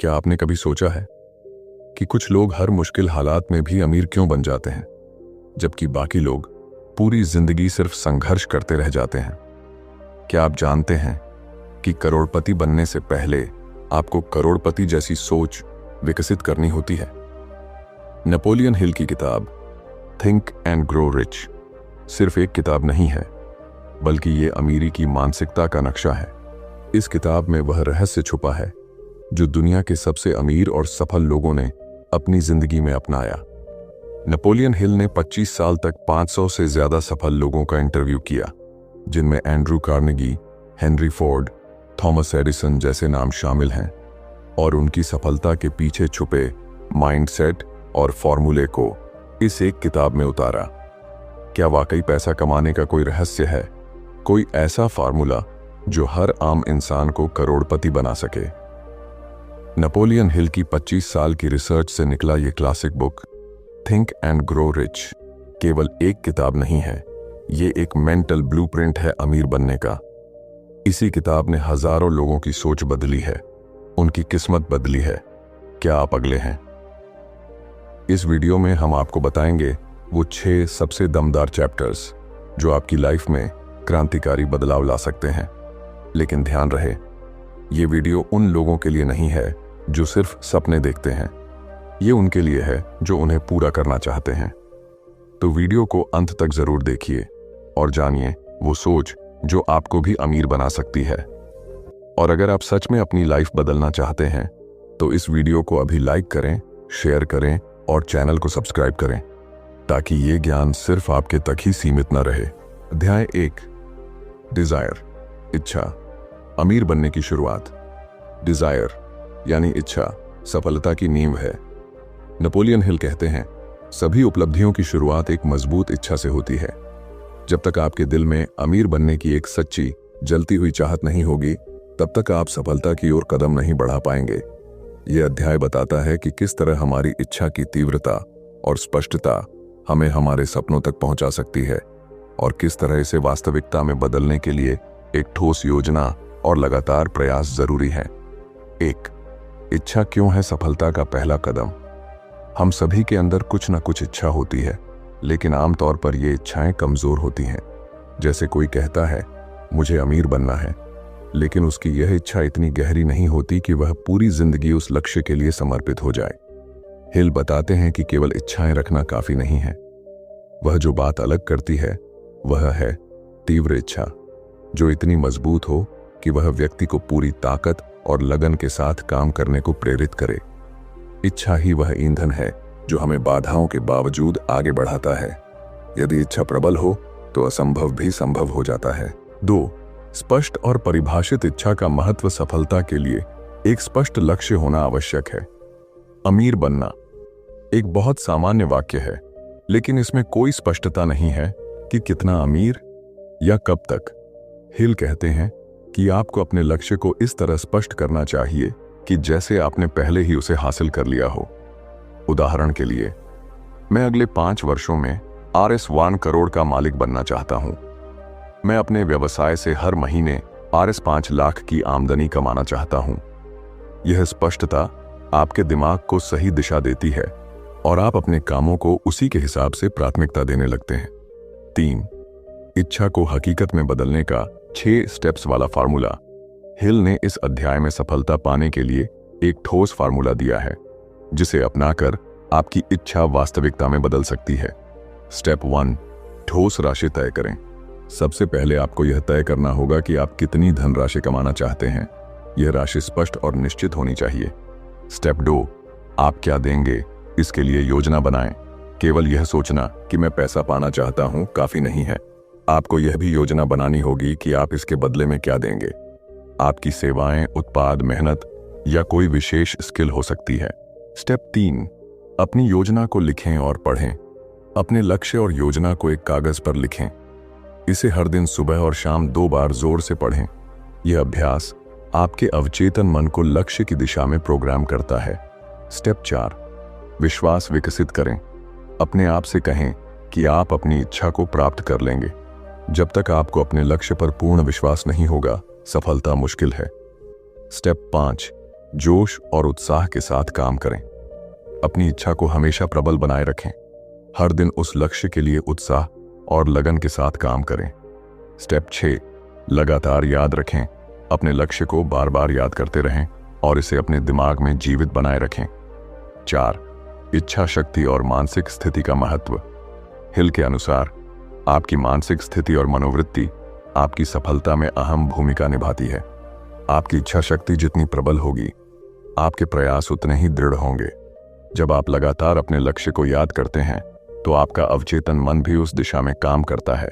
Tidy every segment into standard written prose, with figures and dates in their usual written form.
क्या आपने कभी सोचा है कि कुछ लोग हर मुश्किल हालात में भी अमीर क्यों बन जाते हैं, जबकि बाकी लोग पूरी जिंदगी सिर्फ संघर्ष करते रह जाते हैं? क्या आप जानते हैं कि करोड़पति बनने से पहले आपको करोड़पति जैसी सोच विकसित करनी होती है? नेपोलियन हिल की किताब थिंक एंड ग्रो रिच सिर्फ एक किताब नहीं है, बल्कि ये अमीरी की मानसिकता का नक्शा है। इस किताब में वह रहस्य छुपा है जो दुनिया के सबसे अमीर और सफल लोगों ने अपनी जिंदगी में अपनाया। नेपोलियन हिल ने 25 साल तक 500 से ज्यादा सफल लोगों का इंटरव्यू किया, जिनमें Andrew Carnegie, Henry Ford, Thomas Edison जैसे नाम शामिल हैं, और उनकी सफलता के पीछे छुपे माइंडसेट और फॉर्मूले को इस एक किताब में उतारा। क्या वाकई पैसा कमाने का कोई रहस्य है, कोई ऐसा फार्मूला जो हर आम इंसान को करोड़पति बना सके? नेपोलियन हिल की 25 साल की रिसर्च से निकला ये classic book think and grow rich केवल एक किताब नहीं है, ये एक मेंटल ब्लूप्रिंट है अमीर बनने का। इसी किताब ने हजारों लोगों की सोच बदली है, उनकी किस्मत बदली है। क्या आप अगले हैं? इस वीडियो में हम आपको बताएंगे वो 6 सबसे दमदार चैप्टर्स जो आपकी लाइफ में क्रांतिकारी बदलाव ला सकते हैं। लेकिन ध्यान रहे, ये वीडियो उन लोगों के लिए नहीं है जो सिर्फ सपने देखते हैं, ये उनके लिए है जो उन्हें पूरा करना चाहते हैं। तो वीडियो को अंत तक जरूर देखिए और जानिए वो सोच जो आपको भी अमीर बना सकती है। और अगर आप सच में अपनी लाइफ बदलना चाहते हैं तो इस वीडियो को अभी लाइक करें, शेयर करें और चैनल को सब्सक्राइब करें, ताकि ये ज्ञान सिर्फ आपके तक ही सीमित न रहे। अध्याय 1, डिजायर, इच्छा, अमीर बनने की शुरुआत। डिजायर यानी इच्छा सफलता की नींव है। नेपोलियन हिल कहते हैं, सभी उपलब्धियों की शुरुआत एक मजबूत इच्छा से होती है। जब तक आपके दिल में अमीर बनने की एक सच्ची जलती हुई चाहत नहीं होगी, तब तक आप सफलता की ओर कदम नहीं बढ़ा पाएंगे। यह अध्याय बताता है कि किस तरह हमारी इच्छा की तीव्रता और स्पष्टता हमें हमारे सपनों तक पहुंचा सकती है, और किस तरह इसे वास्तविकता में बदलने के लिए एक ठोस योजना और लगातार प्रयास जरूरी है। 1, इच्छा क्यों है सफलता का पहला कदम? हम सभी के अंदर कुछ न कुछ इच्छा होती है, लेकिन आमतौर पर ये इच्छाएं कमजोर होती हैं। जैसे कोई कहता है मुझे अमीर बनना है, लेकिन उसकी यह इच्छा इतनी गहरी नहीं होती कि वह पूरी जिंदगी उस लक्ष्य के लिए समर्पित हो जाए। हिल बताते हैं कि केवल इच्छाएं रखना काफी नहीं है, वह जो बात अलग करती है वह है तीव्र इच्छा, जो इतनी मजबूत हो कि वह व्यक्ति को पूरी ताकत और लगन के साथ काम करने को प्रेरित करे। इच्छा ही वह ईंधन है जो हमें बाधाओं के बावजूद आगे बढ़ाता है। यदि इच्छा प्रबल हो तो असंभव भी संभव हो जाता है। 2, स्पष्ट और परिभाषित इच्छा का महत्व। सफलता के लिए एक स्पष्ट लक्ष्य होना आवश्यक है। अमीर बनना एक बहुत सामान्य वाक्य है, लेकिन इसमें कोई स्पष्टता नहीं है कि कितना अमीर या कब तक। हिल कहते हैं कि आपको अपने लक्ष्य को इस तरह स्पष्ट करना चाहिए कि जैसे आपने पहले ही उसे हासिल कर लिया हो। उदाहरण के लिए, मैं अगले 5 वर्षों में RS 1 करोड़ का मालिक बनना चाहता हूं। मैं अपने व्यवसाय से हर महीने RS 5 लाख की आमदनी कमाना चाहता हूं। यह स्पष्टता आपके दिमाग को सही दिशा देती है और आप अपने कामों को उसी के हिसाब से प्राथमिकता देने लगते हैं। 3, इच्छा को हकीकत में बदलने का 6 स्टेप्स वाला फार्मूला। हिल ने इस अध्याय में सफलता पाने के लिए एक ठोस फार्मूला दिया है, जिसे अपनाकर आपकी इच्छा वास्तविकता में बदल सकती है। स्टेप 1, ठोस राशि तय करें। सबसे पहले आपको यह तय करना होगा कि आप कितनी धनराशि कमाना चाहते हैं। यह राशि स्पष्ट और निश्चित होनी चाहिए। स्टेप 2, आप क्या देंगे, इसके लिए योजना बनाएं। केवल यह सोचना कि मैं पैसा पाना चाहता हूं काफी नहीं है। आपको यह भी योजना बनानी होगी कि आप इसके बदले में क्या देंगे। आपकी सेवाएं, उत्पाद, मेहनत या कोई विशेष स्किल हो सकती है। स्टेप 3, अपनी योजना को लिखें और पढ़ें। अपने लक्ष्य और योजना को एक कागज पर लिखें। इसे हर दिन सुबह और शाम 2 बार जोर से पढ़ें। यह अभ्यास आपके अवचेतन मन को लक्ष्य की दिशा में प्रोग्राम करता है। स्टेप 4, विश्वास विकसित करें। अपने आप से कहें कि आप अपनी इच्छा को प्राप्त कर लेंगे। जब तक आपको अपने लक्ष्य पर पूर्ण विश्वास नहीं होगा, सफलता मुश्किल है। स्टेप 5, जोश और उत्साह के साथ काम करें। अपनी इच्छा को हमेशा प्रबल बनाए रखें। हर दिन उस लक्ष्य के लिए उत्साह और लगन के साथ काम करें। स्टेप 6, लगातार याद रखें। अपने लक्ष्य को बार बार याद करते रहें और इसे अपने दिमाग में जीवित बनाए रखें। 4, इच्छा शक्ति और मानसिक स्थिति का महत्व। हिल के अनुसार आपकी मानसिक स्थिति और मनोवृत्ति आपकी सफलता में अहम भूमिका निभाती है। आपकी इच्छा शक्ति जितनी प्रबल होगी, आपके प्रयास उतने ही दृढ़ होंगे। जब आप लगातार अपने लक्ष्य को याद करते हैं तो आपका अवचेतन मन भी उस दिशा में काम करता है।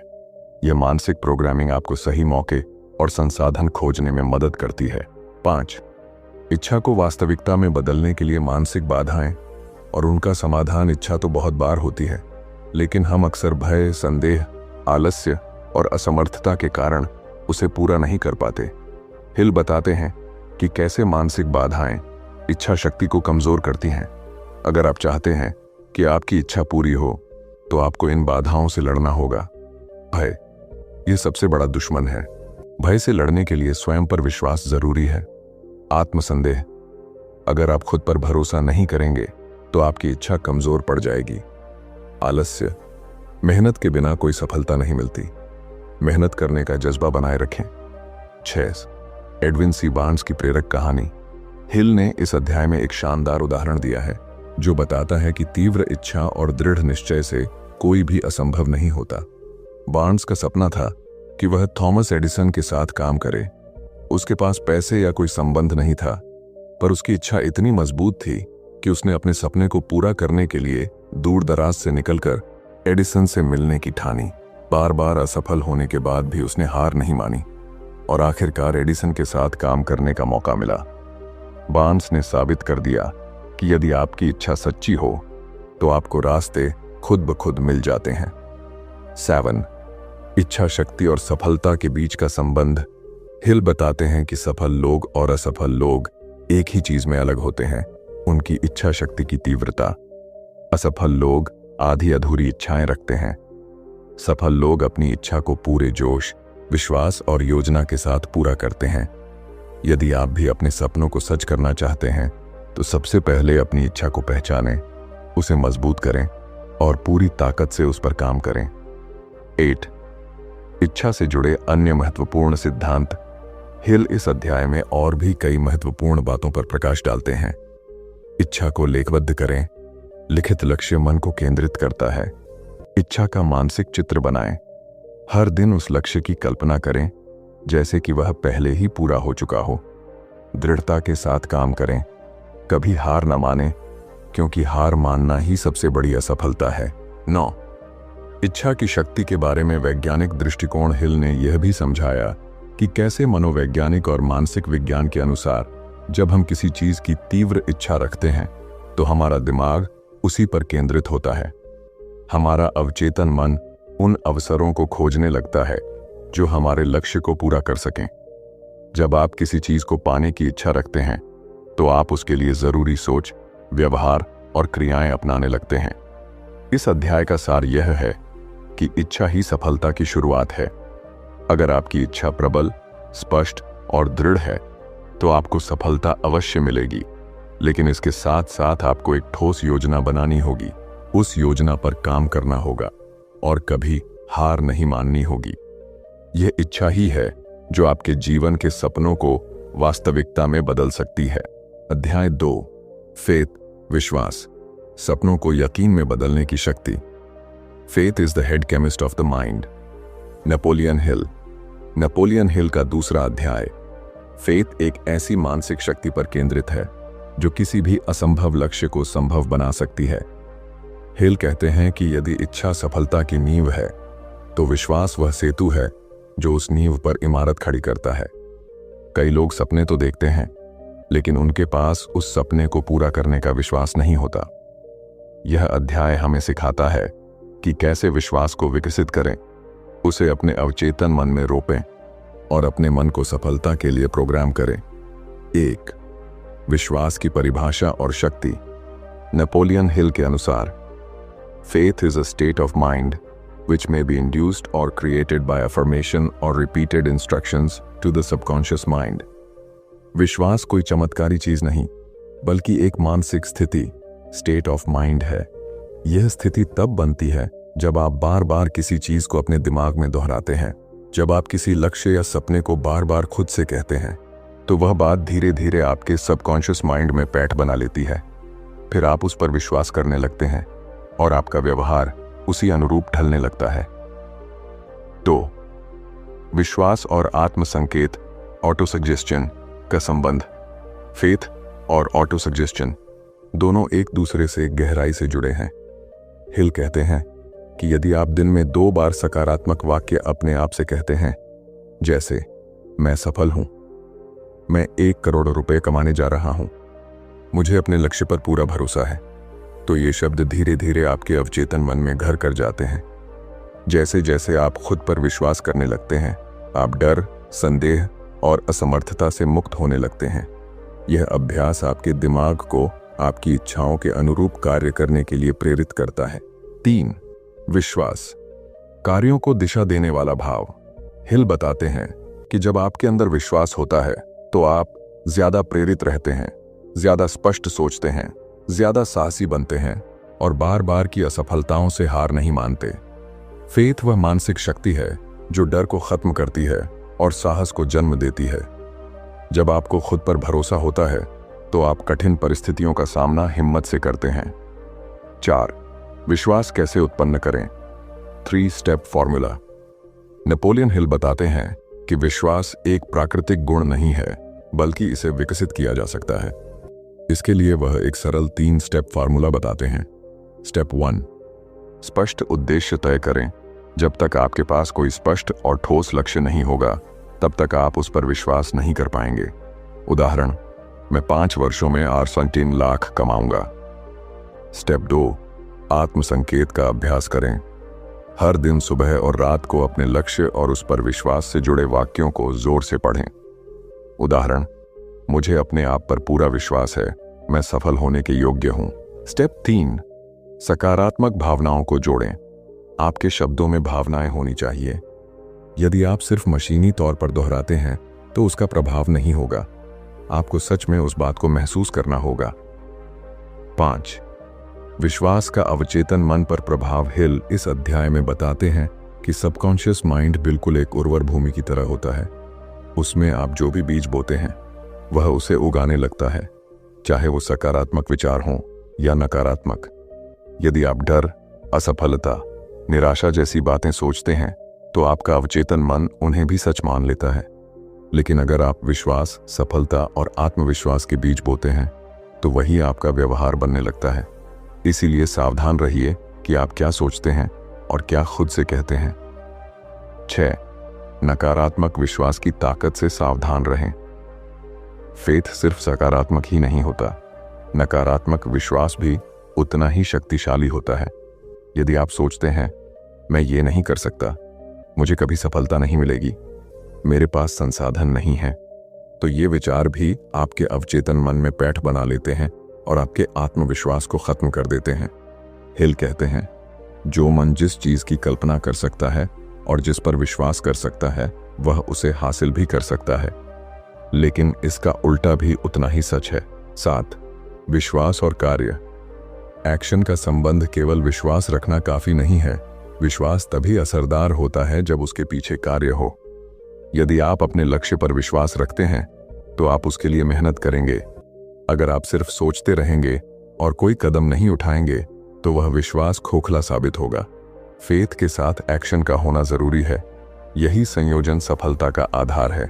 यह मानसिक प्रोग्रामिंग आपको सही मौके और संसाधन खोजने में मदद करती है। 5, इच्छा को वास्तविकता में बदलने के लिए मानसिक बाधाएं और उनका समाधान। इच्छा तो बहुत बार होती है, लेकिन हम अक्सर भय, संदेह, आलस्य और असमर्थता के कारण उसे पूरा नहीं कर पाते। हिल बताते हैं कि कैसे मानसिक बाधाएं इच्छा शक्ति को कमजोर करती हैं। अगर आप चाहते हैं कि आपकी इच्छा पूरी हो तो आपको इन बाधाओं से लड़ना होगा। भय, यह सबसे बड़ा दुश्मन है। भय से लड़ने के लिए स्वयं पर विश्वास जरूरी है। आत्मसंदेह, अगर आप खुद पर भरोसा नहीं करेंगे तो आपकी इच्छा कमजोर पड़ जाएगी। आलस्य, मेहनत के बिना कोई सफलता नहीं मिलती। मेहनत करने का जज्बा बनाए रखें। 6, एडविन सी बार्न्स की प्रेरक कहानी। हिल ने इस अध्याय में एक शानदार उदाहरण दिया है जो बताता है कि तीव्र इच्छा और दृढ़ निश्चय से कोई भी असंभव नहीं होता। बार्न्स का सपना था कि वह थॉमस एडिसन के साथ काम करे। उसके पास पैसे या कोई संबंध नहीं था, पर उसकी इच्छा इतनी मजबूत थी कि उसने अपने सपने को पूरा करने के लिए दूर दराज से निकलकर एडिसन से मिलने की ठानी। बार बार असफल होने के बाद भी उसने हार नहीं मानी और आखिरकार एडिसन के साथ काम करने का मौका मिला। बार्न्स ने साबित कर दिया कि यदि आपकी इच्छा सच्ची हो तो आपको रास्ते खुद ब खुद मिल जाते हैं। 7, इच्छा शक्ति और सफलता के बीच का संबंध। हिल बताते हैं कि सफल लोग और असफल लोग एक ही चीज में अलग होते हैं, उनकी इच्छा शक्ति की तीव्रता। असफल लोग आधी अधूरी इच्छाएं रखते हैं। सफल लोग अपनी इच्छा को पूरे जोश, विश्वास और योजना के साथ पूरा करते हैं। यदि आप भी अपने सपनों को सच करना चाहते हैं तो सबसे पहले अपनी इच्छा को पहचानें, उसे मजबूत करें और पूरी ताकत से उस पर काम करें। 8, इच्छा से जुड़े अन्य महत्वपूर्ण सिद्धांत। हिल इस अध्याय में और भी कई महत्वपूर्ण बातों पर प्रकाश डालते हैं। इच्छा को लेखबद्ध करें। लिखित लक्ष्य मन को केंद्रित करता है। इच्छा का मानसिक चित्र बनाएं। हर दिन उस लक्ष्य की कल्पना करें जैसे कि वह पहले ही पूरा हो चुका हो। दृढ़ता के साथ काम करें। कभी हार न माने, क्योंकि हार मानना ही सबसे बड़ी असफलता है। 9, इच्छा की शक्ति के बारे में वैज्ञानिक दृष्टिकोण। हिल ने यह भी समझाया कि कैसे मनोवैज्ञानिक और मानसिक विज्ञान के अनुसार जब हम किसी चीज की तीव्र इच्छा रखते हैं तो हमारा दिमाग उसी पर केंद्रित होता है। हमारा अवचेतन मन उन अवसरों को खोजने लगता है जो हमारे लक्ष्य को पूरा कर सकें। जब आप किसी चीज को पाने की इच्छा रखते हैं तो आप उसके लिए जरूरी सोच, व्यवहार और क्रियाएं अपनाने लगते हैं। इस अध्याय का सार यह है कि इच्छा ही सफलता की शुरुआत है। अगर आपकी इच्छा प्रबल, स्पष्ट और दृढ़ है तो आपको सफलता अवश्य मिलेगी, लेकिन इसके साथ साथ आपको एक ठोस योजना बनानी होगी, उस योजना पर काम करना होगा और कभी हार नहीं माननी होगी। यह इच्छा ही है जो आपके जीवन के सपनों को वास्तविकता में बदल सकती है। अध्याय 2, फेथ, विश्वास, सपनों को यकीन में बदलने की शक्ति। Faith is the head chemist of the mind. Napoleon Hill. Napoleon Hill का दूसरा अध्याय, फेथ एक ऐसी मानसिक शक्ति पर केंद्रित है जो किसी भी असंभव लक्ष्य को संभव बना सकती है। हिल कहते हैं कि यदि इच्छा सफलता की नींव है तो विश्वास वह सेतु है जो उस नींव पर इमारत खड़ी करता है। कई लोग सपने तो देखते हैं, लेकिन उनके पास उस सपने को पूरा करने का विश्वास नहीं होता। यह अध्याय हमें सिखाता है कि कैसे विश्वास को विकसित करें, उसे अपने अवचेतन मन में रोपें और अपने मन को सफलता के लिए प्रोग्राम करें। 1, विश्वास की परिभाषा और शक्ति। नेपोलियन हिल के अनुसार, faith is a state of mind which may be induced or created by affirmation or repeated instructions to the subconscious mind. विश्वास कोई चमत्कारी चीज नहीं, बल्कि एक मानसिक स्थिति, स्टेट ऑफ माइंड है। यह स्थिति तब बनती है जब आप बार बार किसी चीज को अपने दिमाग में दोहराते हैं। जब आप किसी लक्ष्य या सपने को बार बार खुद से कहते हैं, तो वह बात धीरे धीरे आपके सबकॉन्शियस माइंड में पैठ बना लेती है। फिर आप उस पर विश्वास करने लगते हैं और आपका व्यवहार उसी अनुरूप ढलने लगता है। तो विश्वास और आत्म संकेत, ऑटोसजेस्शन का संबंध। फेथ और ऑटोसजेस्शन दोनों एक दूसरे से गहराई से जुड़े हैं। हिल कहते हैं कि यदि आप दिन में 2 बार सकारात्मक वाक्य अपने आप से कहते हैं, जैसे मैं सफल हूं, मैं 1 करोड़ रुपए कमाने जा रहा हूं, मुझे अपने लक्ष्य पर पूरा भरोसा है, तो ये शब्द धीरे धीरे आपके अवचेतन मन में घर कर जाते हैं। जैसे जैसे आप खुद पर विश्वास करने लगते हैं, आप डर, संदेह और असमर्थता से मुक्त होने लगते हैं। यह अभ्यास आपके दिमाग को आपकी इच्छाओं के अनुरूप कार्य करने के लिए प्रेरित करता है। 3. विश्वास, कार्यों को दिशा देने वाला भाव। हिल बताते हैं कि जब आपके अंदर विश्वास होता है तो आप ज्यादा प्रेरित रहते हैं, ज्यादा स्पष्ट सोचते हैं, ज्यादा साहसी बनते हैं और बार बार की असफलताओं से हार नहीं मानते। फेथ वह मानसिक शक्ति है जो डर को खत्म करती है और साहस को जन्म देती है। जब आपको खुद पर भरोसा होता है तो आप कठिन परिस्थितियों का सामना हिम्मत से करते हैं। 4. विश्वास कैसे उत्पन्न करें? 3 स्टेप फॉर्मूला। नेपोलियन हिल बताते हैं कि विश्वास एक प्राकृतिक गुण नहीं है, बल्कि इसे विकसित किया जा सकता है। इसके लिए वह एक सरल 3 स्टेप फॉर्मूला बताते हैं। स्टेप 1, स्पष्ट उद्देश्य तय करें। जब तक आपके पास कोई स्पष्ट और ठोस लक्ष्य नहीं होगा, तब तक आप उस पर विश्वास नहीं कर पाएंगे। उदाहरण, मैं 5 वर्षों में 3 लाख कमाऊंगा। स्टेप 2, आत्म संकेत का अभ्यास करें। हर दिन सुबह और रात को अपने लक्ष्य और उस पर विश्वास से जुड़े वाक्यों को जोर से पढ़ें। उदाहरण, मुझे अपने आप पर पूरा विश्वास है, मैं सफल होने के योग्य हूं। स्टेप 3, सकारात्मक भावनाओं को जोड़ें। आपके शब्दों में भावनाएं होनी चाहिए। यदि आप सिर्फ मशीनी तौर पर दोहराते हैं तो उसका प्रभाव नहीं होगा। आपको सच में उस बात को महसूस करना होगा। 5. विश्वास का अवचेतन मन पर प्रभाव। हिल इस अध्याय में बताते हैं कि सबकॉन्शियस माइंड बिल्कुल एक उर्वर भूमि की तरह होता है। उसमें आप जो भी बीज बोते हैं वह उसे उगाने लगता है, चाहे वो सकारात्मक विचार हों या नकारात्मक। यदि आप डर, असफलता, निराशा जैसी बातें सोचते हैं तो आपका अवचेतन मन उन्हें भी सच मान लेता है। लेकिन अगर आप विश्वास, सफलता और आत्मविश्वास के बीज बोते हैं तो वही आपका व्यवहार बनने लगता है। इसीलिए सावधान रहिए कि आप क्या सोचते हैं और क्या खुद से कहते हैं। 6. नकारात्मक विश्वास की ताकत से सावधान रहें। फेथ सिर्फ सकारात्मक ही नहीं होता, नकारात्मक विश्वास भी उतना ही शक्तिशाली होता है। यदि आप सोचते हैं, मैं ये नहीं कर सकता, मुझे कभी सफलता नहीं मिलेगी, मेरे पास संसाधन नहीं है, तो ये विचार भी आपके अवचेतन मन में पैठ बना लेते हैं और आपके आत्मविश्वास को खत्म कर देते हैं। हिल कहते हैं, जो मन जिस चीज की कल्पना कर सकता है और जिस पर विश्वास कर सकता है वह उसे हासिल भी कर सकता है। लेकिन इसका उल्टा भी उतना ही सच है। 7. विश्वास और कार्य। एक्शन का संबंध। केवल विश्वास रखना काफी नहीं है। विश्वास तभी असरदार होता है जब उसके पीछे कार्य हो। यदि आप अपने लक्ष्य पर विश्वास रखते हैं तो आप उसके लिए मेहनत करेंगे। अगर आप सिर्फ सोचते रहेंगे और कोई कदम नहीं उठाएंगे तो वह विश्वास खोखला साबित होगा। फेथ के साथ एक्शन का होना जरूरी है। यही संयोजन सफलता का आधार है।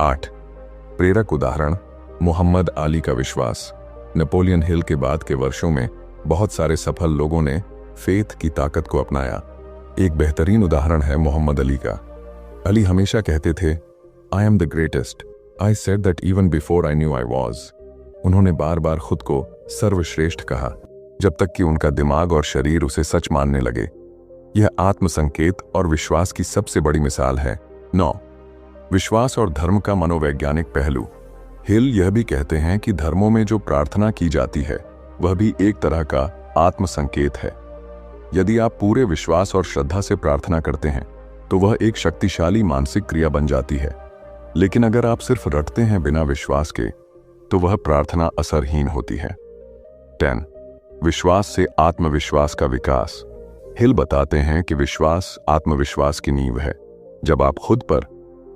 8. प्रेरक उदाहरण। मोहम्मद अली का विश्वास। नेपोलियन हिल के बाद के वर्षों में बहुत सारे सफल लोगों ने फेथ की ताकत को अपनाया। एक बेहतरीन उदाहरण है मोहम्मद अली का। अली हमेशा कहते थे, I am the greatest, I said that even before I knew I was. उन्होंने बार बार खुद को सर्वश्रेष्ठ कहा, जब तक कि उनका दिमाग और शरीर उसे सच मानने लगे। यह आत्मसंकेत और विश्वास की सबसे बड़ी मिसाल है। 9. विश्वास और धर्म का मनोवैज्ञानिक पहलू। हिल यह भी कहते हैं कि धर्मों में जो प्रार्थना की जाती है वह भी एक तरह का आत्मसंकेत है। यदि आप पूरे विश्वास और श्रद्धा से प्रार्थना करते हैं तो वह एक शक्तिशाली मानसिक क्रिया बन जाती है। लेकिन अगर आप सिर्फ रटते हैं बिना विश्वास के, तो वह प्रार्थना असरहीन होती है। 10. विश्वास से आत्मविश्वास का विकास। हिल बताते हैं कि विश्वास आत्मविश्वास की नींव है। जब आप खुद पर,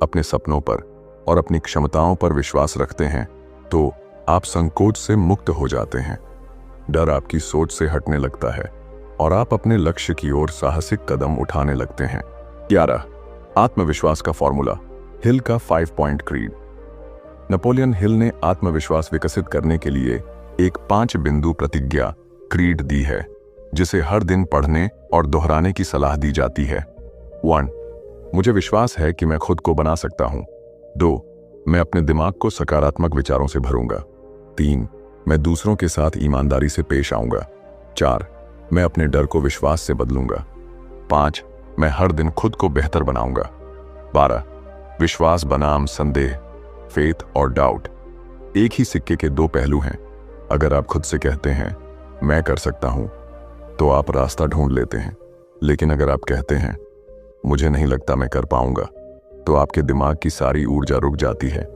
अपने सपनों पर और अपनी क्षमताओं पर विश्वास रखते हैं, तो आप संकोच से मुक्त हो जाते हैं। डर आपकी सोच से हटने लगता है और आप अपने लक्ष्य की ओर साहसिक कदम उठाने लगते हैं। 11. आत्मविश्वास का फॉर्मूला। हिल का 5 पॉइंट क्रीड। नेपोलियन हिल ने आत्मविश्वास विकसित करने के लिए एक 5 बिंदु प्रतिज्ञा क्रीड दी है, जिसे हर दिन पढ़ने और दोहराने की सलाह दी जाती है। 1. मुझे विश्वास है कि मैं खुद को बना सकता हूं। 2. मैं अपने दिमाग को सकारात्मक विचारों से भरूंगा। 3. मैं दूसरों के साथ ईमानदारी से पेश आऊंगा। 4. मैं अपने डर को विश्वास से बदलूंगा। 5. मैं हर दिन खुद को बेहतर बनाऊंगा। 12. विश्वास बनाम संदेह, फेथ और डाउट एक ही सिक्के के 2 पहलू हैं। अगर आप खुद से कहते हैं मैं कर सकता हूं, तो आप रास्ता ढूंढ लेते हैं। लेकिन अगर आप कहते हैं मुझे नहीं लगता मैं कर पाऊंगा, तो आपके दिमाग की सारी ऊर्जा रुक जाती है।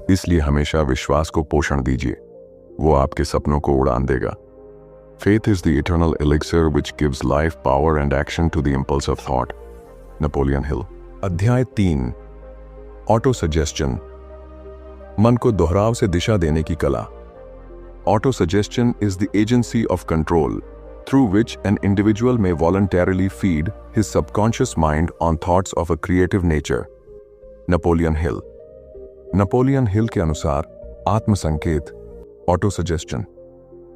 इसलिए हमेशा विश्वास को पोषण दीजिए, वो आपके सपनों को उड़ान देगा। Faith is the eternal elixir which gives life, power and action to the impulse of thought. Napoleon Hill. अध्याय 3, ऑटो सजेस्शन। मन को दोहराव से दिशा देने की कला। Auto suggestion is the agency of control through which an individual may voluntarily feed his subconscious mind on thoughts of a creative nature. Napoleon Hill. Napoleon Hill के अनुसार आत्मसंकेत, ऑटो सजेस्शन,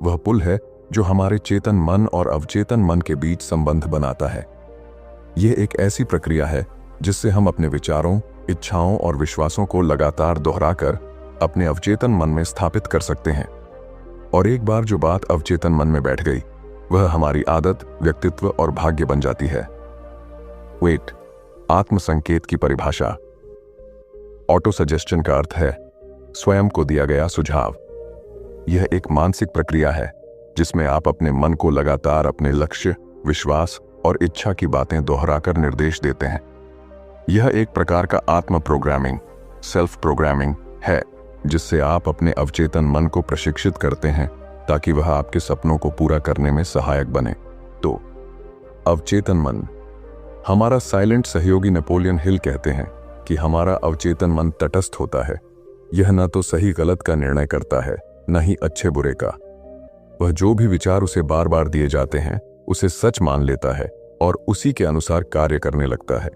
वह पुल है जो हमारे चेतन मन और अवचेतन मन के बीच संबंध बनाता है। यह एक ऐसी प्रक्रिया है जिससे हम अपने विचारों, इच्छाओं और विश्वासों को लगातार दोहराकर अपने अवचेतन मन में स्थापित कर सकते हैं। और एक बार जो बात अवचेतन मन में बैठ गई, वह हमारी आदत, व्यक्तित्व और भाग्य बन जाती है। वेट, आत्मसंकेत की परिभाषा। ऑटो सजेस्शन का अर्थ है स्वयं को दिया गया सुझाव। यह एक मानसिक प्रक्रिया है जिसमें आप अपने मन को लगातार अपने लक्ष्य, विश्वास और इच्छा की बातें दोहराकर निर्देश देते हैं। यह एक प्रकार का आत्म प्रोग्रामिंग, सेल्फ प्रोग्रामिंग है, जिससे आप अपने अवचेतन मन को प्रशिक्षित करते हैं ताकि वह आपके सपनों को पूरा करने में सहायक बने। तो अवचेतन मन हमारा साइलेंट सहयोगी। नेपोलियन हिल कहते हैं कि हमारा अवचेतन मन तटस्थ होता है। यह न तो सही गलत का निर्णय करता है, न ही अच्छे बुरे का। वह जो भी विचार उसे बार बार दिए जाते हैं उसे सच मान लेता है और उसी के अनुसार कार्य करने लगता है।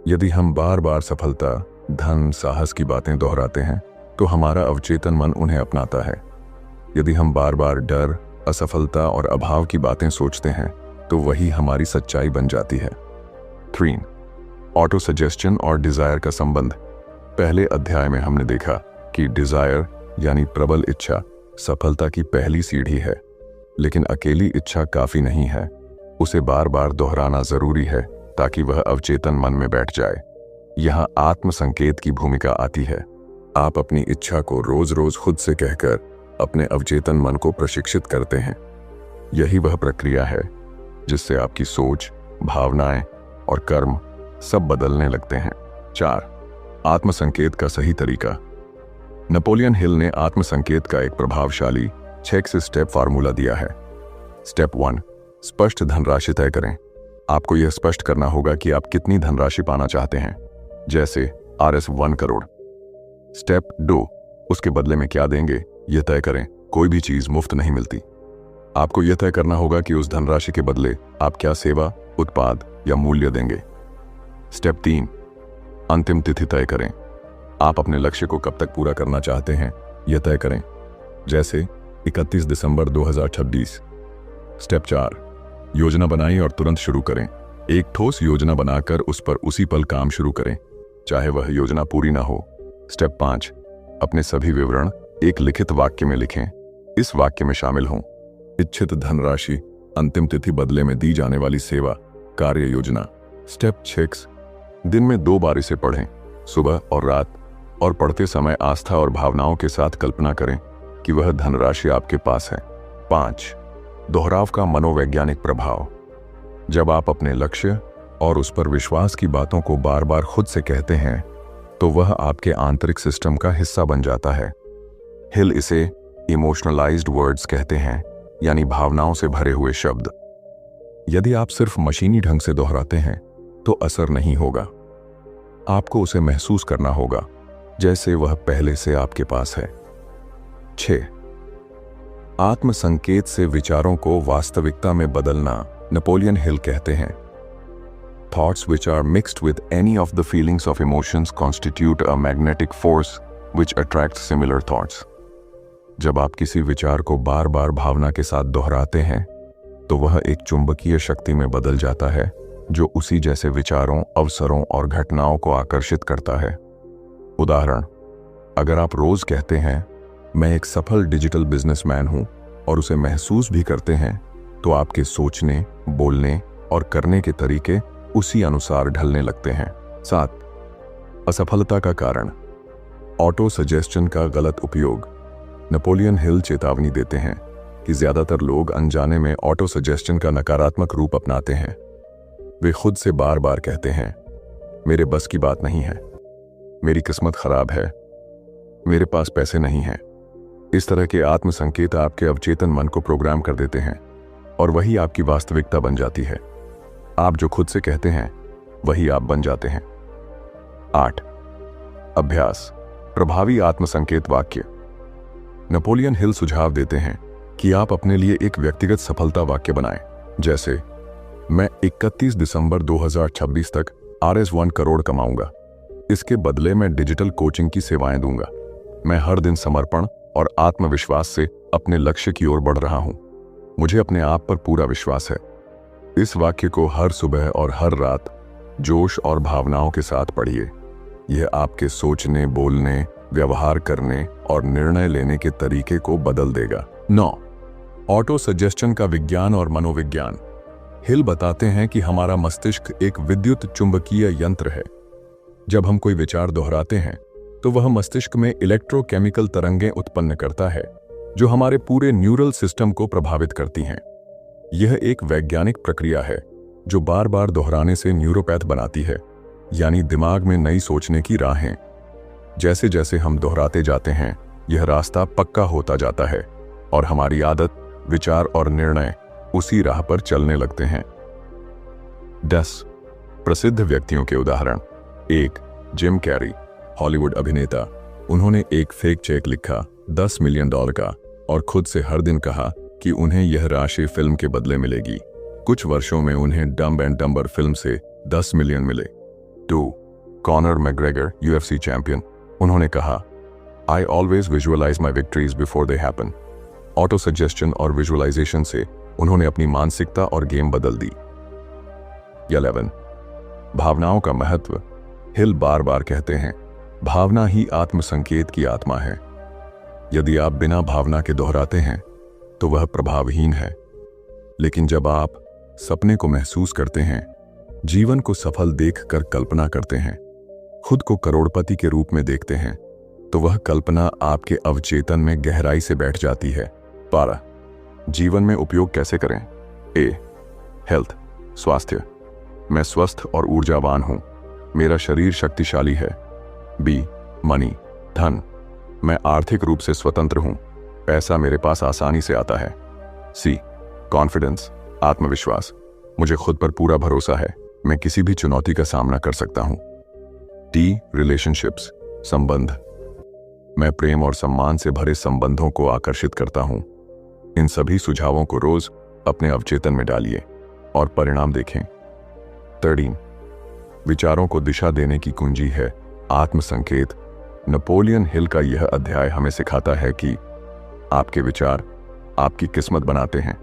यदि हम बार बार सफलता, धन, साहस की बातें दोहराते हैं, तो हमारा अवचेतन मन उन्हें अपनाता है। यदि हम बार बार डर, असफलता और अभाव की बातें सोचते हैं, तो वही हमारी सच्चाई बन जाती है। 3. ऑटो सजेस्शन और डिजायर का संबंध। पहले अध्याय में हमने देखा कि डिजायर यानी प्रबल इच्छा सफलता की पहली सीढ़ी है, लेकिन अकेली इच्छा काफी नहीं है। उसे बार बार दोहराना जरूरी है ताकि वह अवचेतन मन में बैठ जाए। यहाँ आत्मसंकेत की भूमिका आती है। आप अपनी इच्छा को रोज रोज खुद से कहकर अपने अवचेतन मन को प्रशिक्षित करते हैं। यही वह प्रक्रिया है जिससे आपकी सोच, भावनाएं और कर्म सब बदलने लगते हैं। 4. आत्मसंकेत का सही तरीका। नेपोलियन हिल ने आत्मसंकेत का एक प्रभावशाली 6 स्टेप फार्मूला दिया है। स्टेप 1, स्पष्ट धनराशि तय करें। आपको यह स्पष्ट करना होगा कि आप कितनी धनराशि पाना चाहते हैं, जैसे RS 1 करोड़। स्टेप 2, उसके बदले में क्या देंगे यह तय करें। कोई भी चीज मुफ्त नहीं मिलती। आपको यह तय करना होगा कि उस धनराशि के बदले आप क्या सेवा, उत्पाद या मूल्य देंगे। स्टेप 3, अंतिम तिथि तय करें। आप अपने लक्ष्य को कब तक पूरा करना चाहते हैं यह तय करें, जैसे 31 दिसंबर 2026। स्टेप 4, योजना बनाएं और तुरंत शुरू करें। एक ठोस योजना बनाकर उस पर उसी पल काम शुरू करें, चाहे वह योजना पूरी ना हो। स्टेप 5, अपने सभी विवरण एक लिखित वाक्य में लिखें। इस वाक्य में शामिल हों इच्छित धनराशि, अंतिम तिथि, बदले में दी जाने वाली सेवा, कार्य योजना। स्टेप 6, दिन में 2 बार इसे पढ़ें, सुबह और रात, और पढ़ते समय आस्था और भावनाओं के साथ कल्पना करें कि वह धनराशि आपके पास है। 5, दोहराव का मनोवैज्ञानिक प्रभाव। जब आप अपने लक्ष्य और उस पर विश्वास की बातों को बार बार खुद से कहते हैं, तो वह आपके आंतरिक सिस्टम का हिस्सा बन जाता है। हिल इसे इमोशनलाइज्ड वर्ड्स कहते हैं, यानी भावनाओं से भरे हुए शब्द। यदि आप सिर्फ मशीनी ढंग से दोहराते हैं तो असर नहीं होगा। आपको उसे महसूस करना होगा जैसे वह पहले से आपके पास है। 6. आत्म संकेत से विचारों को वास्तविकता में बदलना नेपोलियन हिल कहते हैं, Thoughts which are mixed with any of the feelings of emotions constitute a magnetic force which attracts similar thoughts. जब आप किसी विचार को बार बार भावना के साथ दोहराते हैं तो वह एक चुंबकीय शक्ति में बदल जाता है जो उसी जैसे विचारों, अवसरों और घटनाओं को आकर्षित करता है। उदाहरण, अगर आप रोज कहते हैं मैं एक सफल डिजिटल बिजनेसमैन हूं और उसे महसूस भी करते हैं तो आपके सोचने, बोलने और करने के तरीके उसी अनुसार ढलने लगते हैं। 7. असफलता का कारण ऑटो सजेशन का गलत उपयोग। नेपोलियन हिल चेतावनी देते हैं कि ज्यादातर लोग अनजाने में ऑटो सजेशन का नकारात्मक रूप अपनाते हैं। वे खुद से बार बार कहते हैं मेरे बस की बात नहीं है, मेरी किस्मत खराब है, मेरे पास पैसे नहीं हैं। इस तरह के आत्म संकेत आपके अवचेतन मन को प्रोग्राम कर देते हैं और वही आपकी वास्तविकता बन जाती है। आप जो खुद से कहते हैं वही आप बन जाते हैं। 8. अभ्यास, प्रभावी आत्म संकेत वाक्य। नेपोलियन हिल सुझाव देते हैं कि आप अपने लिए एक व्यक्तिगत सफलता वाक्य बनाएं, जैसे मैं 31 दिसंबर 2026 तक RS1 करोड़ कमाऊंगा, इसके बदले मैं डिजिटल कोचिंग की सेवाएं दूंगा, मैं हर दिन समर्पण और आत्मविश्वास से अपने लक्ष्य की ओर बढ़ रहा हूं, मुझे अपने आप पर पूरा विश्वास है। इस वाक्य को हर सुबह और हर रात जोश और भावनाओं के साथ पढ़िए। यह आपके सोचने, बोलने, व्यवहार करने और निर्णय लेने के तरीके को बदल देगा। 9. ऑटो सजेशन का विज्ञान और मनोविज्ञान। हिल बताते हैं कि हमारा मस्तिष्क एक विद्युत चुंबकीय यंत्र है। जब हम कोई विचार दोहराते हैं तो वह मस्तिष्क में इलेक्ट्रोकेमिकल तरंगें उत्पन्न करता है जो हमारे पूरे न्यूरल सिस्टम को प्रभावित करती हैं। यह एक वैज्ञानिक प्रक्रिया है जो बार बार दोहराने से न्यूरोपैथ बनाती है, यानी दिमाग में नई सोचने की राहें। जैसे जैसे हम दोहराते जाते हैं यह रास्ता पक्का होता जाता है और हमारी आदत, विचार और निर्णय उसी राह पर चलने लगते हैं। 10. प्रसिद्ध व्यक्तियों के उदाहरण। 1. जिम कैरी, हॉलीवुड अभिनेता। उन्होंने एक फेक चेक लिखा $10 मिलियन का और खुद से हर दिन कहा कि उन्हें यह राशि फिल्म के बदले मिलेगी। कुछ वर्षों में उन्हें डम्ब एंड डम्बर फिल्म से 10 मिलियन मिले। 2. Conor McGregor, UFC champion. उन्होंने कहा I always visualize my victories before they happen. Autosuggestion और विजुअलाइजेशन से उन्होंने अपनी मानसिकता और गेम बदल दी। 11. भावनाओं का महत्व। हिल बार बार कहते हैं भावना ही आत्मसंकेत की आत्मा है। यदि आप बिना भावना के दोहराते हैं तो वह प्रभावहीन है, लेकिन जब आप सपने को महसूस करते हैं, जीवन को सफल देखकर कल्पना करते हैं, खुद को करोड़पति के रूप में देखते हैं, तो वह कल्पना आपके अवचेतन में गहराई से बैठ जाती है। 12. जीवन में उपयोग कैसे करें। A. हेल्थ, स्वास्थ्य। मैं स्वस्थ और ऊर्जावान हूं, मेरा शरीर शक्तिशाली है। B. मनी, धन। मैं आर्थिक रूप से स्वतंत्र हूं, पैसा मेरे पास आसानी से आता है। C. कॉन्फिडेंस, आत्मविश्वास। मुझे खुद पर पूरा भरोसा है, मैं किसी भी चुनौती का सामना कर सकता हूं। D. रिलेशनशिप्स, संबंध। मैं प्रेम और सम्मान से भरे संबंधों को आकर्षित करता हूं। इन सभी सुझावों को रोज अपने अवचेतन में डालिए और परिणाम देखें। 13. विचारों को दिशा देने की कुंजी है आत्मसंकेत। नेपोलियन हिल का यह अध्याय हमें सिखाता है कि आपके विचार आपकी किस्मत बनाते हैं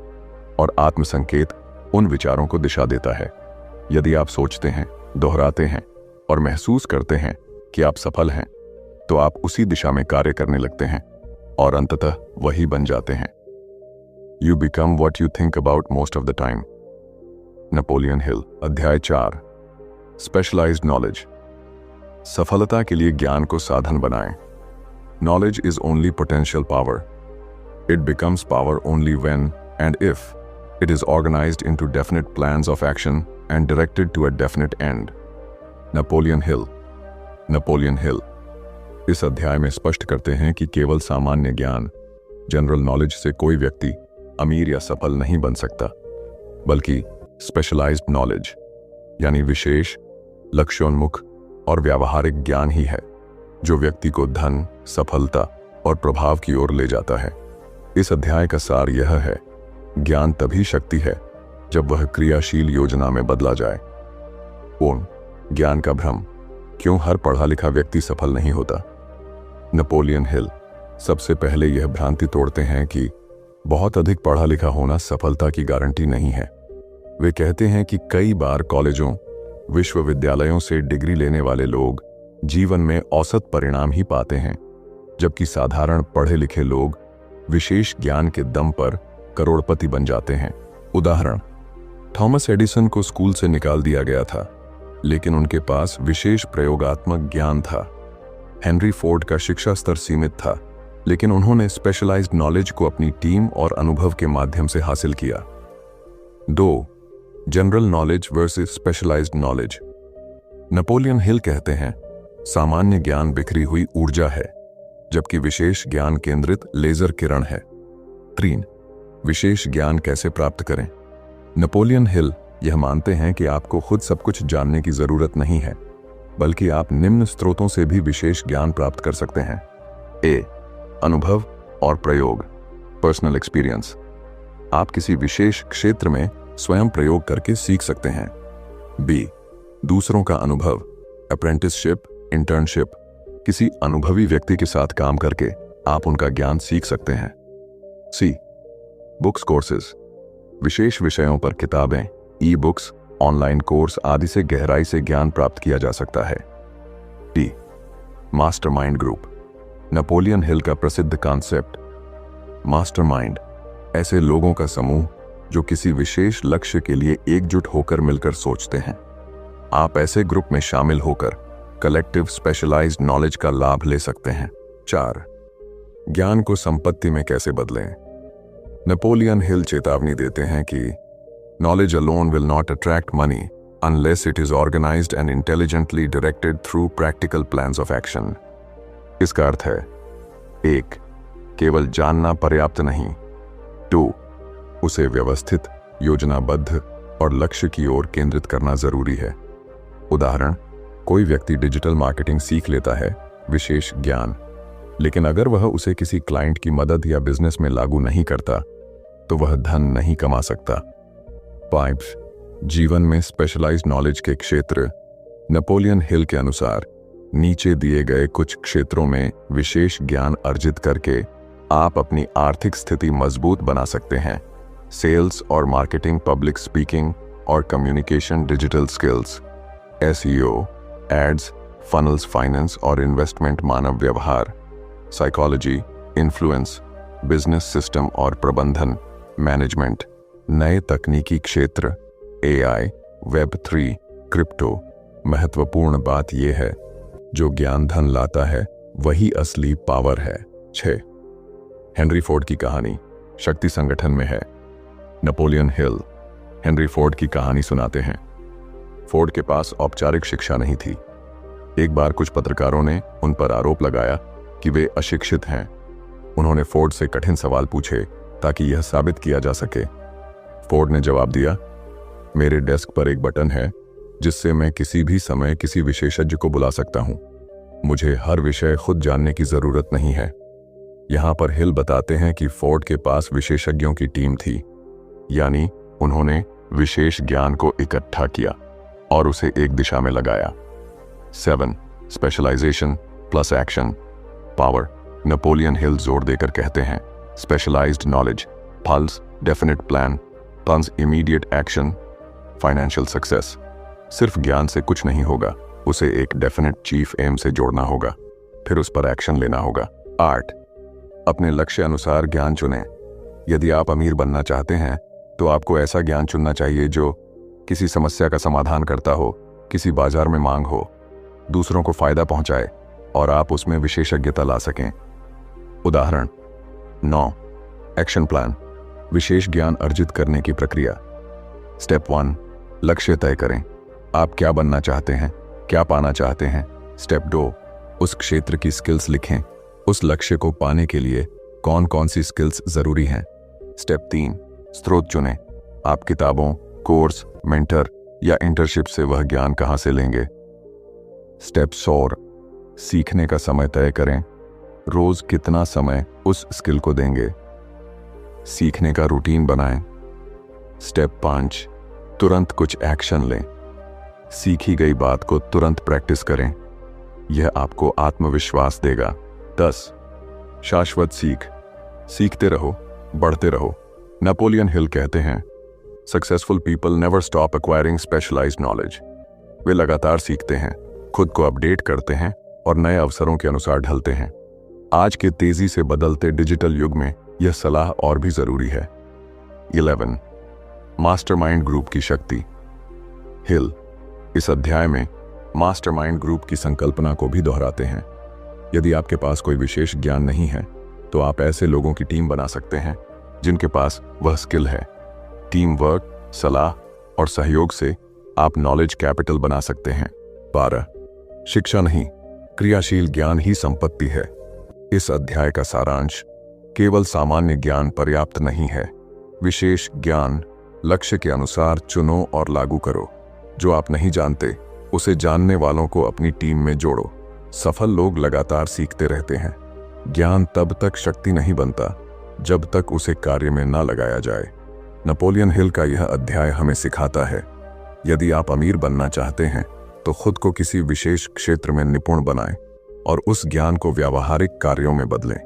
और आत्मसंकेत उन विचारों को दिशा देता है। यदि आप सोचते हैं, दोहराते हैं और महसूस करते हैं कि आप सफल हैं, तो आप उसी दिशा में कार्य करने लगते हैं और अंततः वही बन जाते हैं। You become what you think about most of the time. Napoleon Hill. अध्याय 4, स्पेशलाइज्ड नॉलेज। सफलता के लिए ज्ञान को साधन बनाएं। Knowledge is only potential power. It becomes power only when and if it is organized into definite plans of action and directed to a definite end. Napoleon Hill. Napoleon Hill इस अध्याय में स्पष्ट करते हैं कि केवल सामान्य ज्ञान, जनरल नॉलेज से कोई व्यक्ति अमीर या सफल नहीं बन सकता, बल्कि स्पेशलाइज्ड नॉलेज यानी विशेष, लक्ष्योन्मुख और व्यावहारिक ज्ञान ही है जो व्यक्ति को धन, सफलता और प्रभाव की ओर ले जाता है। इस अध्याय का सार यह है, ज्ञान तभी शक्ति है जब वह क्रियाशील योजना में बदला जाए। ज्ञान का भ्रम, क्यों हर पढ़ा लिखा व्यक्ति सफल नहीं होता? नेपोलियन हिल सबसे पहले यह भ्रांति तोड़ते हैं कि बहुत अधिक पढ़ा लिखा होना सफलता की गारंटी नहीं है। वे कहते हैं कि कई बार कॉलेजों, विश्वविद्यालयों से डिग्री लेने वाले लोग जीवन में औसत परिणाम ही पाते हैं, जबकि साधारण पढ़े लिखे लोग विशेष ज्ञान के दम पर करोड़पति बन जाते हैं। उदाहरण, थॉमस एडिसन को स्कूल से निकाल दिया गया था, लेकिन उनके पास विशेष प्रयोगात्मक ज्ञान था। हेनरी फोर्ड का शिक्षा स्तर सीमित था, लेकिन उन्होंने स्पेशलाइज्ड नॉलेज को अपनी टीम और अनुभव के माध्यम से हासिल किया। 2. General knowledge versus specialized knowledge. Napoleon Hill कहते हैं, सामान्य ज्ञान बिखरी हुई ऊर्जा है, जबकि विशेष ज्ञान केंद्रित लेजर किरण है। 3. विशेष ज्ञान कैसे प्राप्त करें? नेपोलियन हिल यह मानते हैं कि आपको खुद सब कुछ जानने की जरूरत नहीं है, बल्कि आप निम्न स्रोतों से भी विशेष ज्ञान प्राप्त कर सकते हैं। ए. अनुभव और प्रयोग, पर्सनल एक्सपीरियंस। आप किसी विशेष क्षेत्र में स्वयं प्रयोग करके सीख सकते हैं। बी. दूसरों का अनुभव, अप्रेंटिसशिप, इंटर्नशिप। किसी अनुभवी व्यक्ति के साथ काम करके आप उनका ज्ञान सीख सकते हैं। सी. बुक्स कोर्सेज, विशेष विषयों पर किताबें, ई बुक्स, ऑनलाइन कोर्स आदि से गहराई से ज्ञान प्राप्त किया जा सकता है। D. Mastermind group, Napoleon Hill का प्रसिद्ध कॉन्सेप्ट। मास्टरमाइंड ऐसे लोगों का समूह जो किसी विशेष लक्ष्य के लिए एकजुट होकर मिलकर सोचते हैं। आप ऐसे ग्रुप में शामिल होकर कलेक्टिव स्पेशलाइज्ड नॉलेज का लाभ ले सकते हैं। 4. ज्ञान को संपत्ति में कैसे बदलें? नेपोलियन हिल चेतावनी देते हैं कि knowledge alone will not attract money unless it is organized and intelligently directed through practical plans of action. इसका अर्थ है, 1. केवल जानना पर्याप्त नहीं। 2. उसे व्यवस्थित, योजनाबद्ध और लक्ष्य की ओर केंद्रित करना जरूरी है। उदाहरण, कोई व्यक्ति डिजिटल मार्केटिंग सीख लेता है, विशेष ज्ञान, लेकिन अगर वह उसे किसी क्लाइंट की मदद या बिजनेस में लागू नहीं करता तो वह धन नहीं कमा सकता। 5. जीवन में स्पेशलाइज्ड नॉलेज के क्षेत्र। नेपोलियन हिल के अनुसार नीचे दिए गए कुछ क्षेत्रों में विशेष ज्ञान अर्जित करके आप अपनी आर्थिक स्थिति मजबूत बना सकते हैं। सेल्स और मार्केटिंग, पब्लिक स्पीकिंग और communication, digital skills, SEO, ads, funnels, finance और इन्वेस्टमेंट, मानव व्यवहार, साइकोलॉजी, इन्फ्लुएंस, बिजनेस सिस्टम और प्रबंधन, मैनेजमेंट। नए तकनीकी क्षेत्र, AI, Web3, क्रिप्टो। महत्वपूर्ण बात यह है, जो ज्ञान धन लाता है वही असली पावर है। 6. हेनरी फोर्ड की कहानी, शक्ति संगठन में है। नेपोलियन हिल हेनरी फोर्ड की कहानी सुनाते हैं। फोर्ड के पास औपचारिक शिक्षा नहीं थी। एक बार कुछ पत्रकारों ने उन पर आरोप लगाया कि वे अशिक्षित हैं। उन्होंने फोर्ड से कठिन सवाल पूछे ताकि यह साबित किया जा सके। फोर्ड ने जवाब दिया, मेरे डेस्क पर एक बटन है जिससे मैं किसी भी समय किसी विशेषज्ञ को बुला सकता हूं। मुझे हर विषय खुद जानने की जरूरत नहीं है। यहां पर हिल बताते हैं कि फोर्ड के पास विशेषज्ञों की टीम थी, यानी उन्होंने विशेष ज्ञान को इकट्ठा किया और उसे एक दिशा में लगाया। 7. Specialization plus action power. Napoleon Hill जोर देकर कहते हैं, specialized knowledge, plus, definite plan, turns immediate action, financial success. सिर्फ ज्ञान से कुछ नहीं होगा, उसे एक डेफिनेट चीफ एम से जोड़ना होगा, फिर उस पर एक्शन लेना होगा। 8. अपने लक्ष्य अनुसार ज्ञान चुनें। यदि आप अमीर बनना चाहते हैं तो आपको ऐसा ज्ञान चुनना चाहिए जो किसी समस्या का समाधान करता हो, किसी बाजार में मांग हो, दूसरों को फायदा पहुंचाए और आप उसमें विशेषज्ञता ला सकें। उदाहरण 9. एक्शन प्लान, विशेष ज्ञान अर्जित करने की प्रक्रिया। स्टेप 1. लक्ष्य तय करें। आप क्या बनना चाहते हैं, क्या पाना चाहते हैं, स्टेप 2, उस क्षेत्र की स्किल्स लिखें। उस लक्ष्य को पाने के लिए कौन कौन सी स्किल्स जरूरी हैं। स्टेप 3, स्रोत चुनें। आप किताबों, कोर्स, मेंटर या इंटर्नशिप से वह ज्ञान कहां से लेंगे। स्टेप 4, सीखने का समय तय करें। रोज कितना समय उस स्किल को देंगे। सीखने का रूटीन बनाएं। स्टेप 5, तुरंत कुछ एक्शन लें। सीखी गई बात को तुरंत प्रैक्टिस करें। यह आपको आत्मविश्वास देगा। 10, शाश्वत सीख। सीखते रहो, बढ़ते रहो। नेपोलियन हिल कहते हैं, successful people never stop acquiring specialised knowledge. वे लगातार सीखते हैं, खुद को अपडेट करते हैं और नए अवसरों के अनुसार ढलते हैं। आज के तेजी से बदलते डिजिटल युग में यह सलाह और भी जरूरी है। 11, मास्टरमाइंड ग्रुप की शक्ति। हिल इस अध्याय में मास्टरमाइंड ग्रुप की संकल्पना को भी दोहराते हैं। यदि आपके पास कोई विशेष ज्ञान नहीं है तो आप ऐसे लोगों की टीम बना सकते हैं जिनके पास वह स्किल है। टीम वर्क, सलाह और सहयोग से आप नॉलेज कैपिटल बना सकते हैं। 12, शिक्षा नहीं, क्रियाशील ज्ञान ही संपत्ति है। इस अध्याय का सारांश, केवल सामान्य ज्ञान पर्याप्त नहीं है। विशेष ज्ञान लक्ष्य के अनुसार चुनो और लागू करो। जो आप नहीं जानते उसे जानने वालों को अपनी टीम में जोड़ो। सफल लोग लगातार सीखते रहते हैं। ज्ञान तब तक शक्ति नहीं बनता जब तक उसे कार्य में न लगाया जाए। नेपोलियन हिल का यह अध्याय हमें सिखाता है, यदि आप अमीर बनना चाहते हैं तो खुद को किसी विशेष क्षेत्र में निपुण बनाएं और उस ज्ञान को व्यावहारिक कार्यों में बदलें।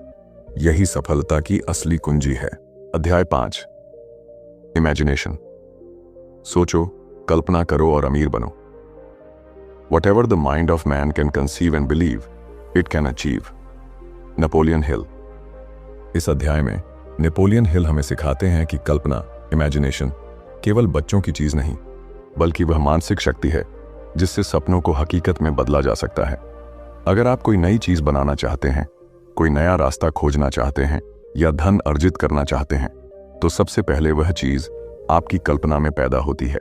यही सफलता की असली कुंजी है। अध्याय 5, इमेजिनेशन। सोचो, कल्पना करो और अमीर बनो। Whatever the mind of man can conceive and believe, it can achieve. Napoleon Hill. इस अध्याय में नेपोलियन हिल हमें सिखाते हैं कि कल्पना, इमेजिनेशन, केवल बच्चों की चीज नहीं, बल्कि वह मानसिक शक्ति है जिससे सपनों को हकीकत में बदला जा सकता है। अगर आप कोई नई चीज बनाना चाहते हैं, कोई नया रास्ता खोजना चाहते हैं या धन अर्जित करना चाहते हैं, तो सबसे पहले वह चीज आपकी कल्पना में पैदा होती है।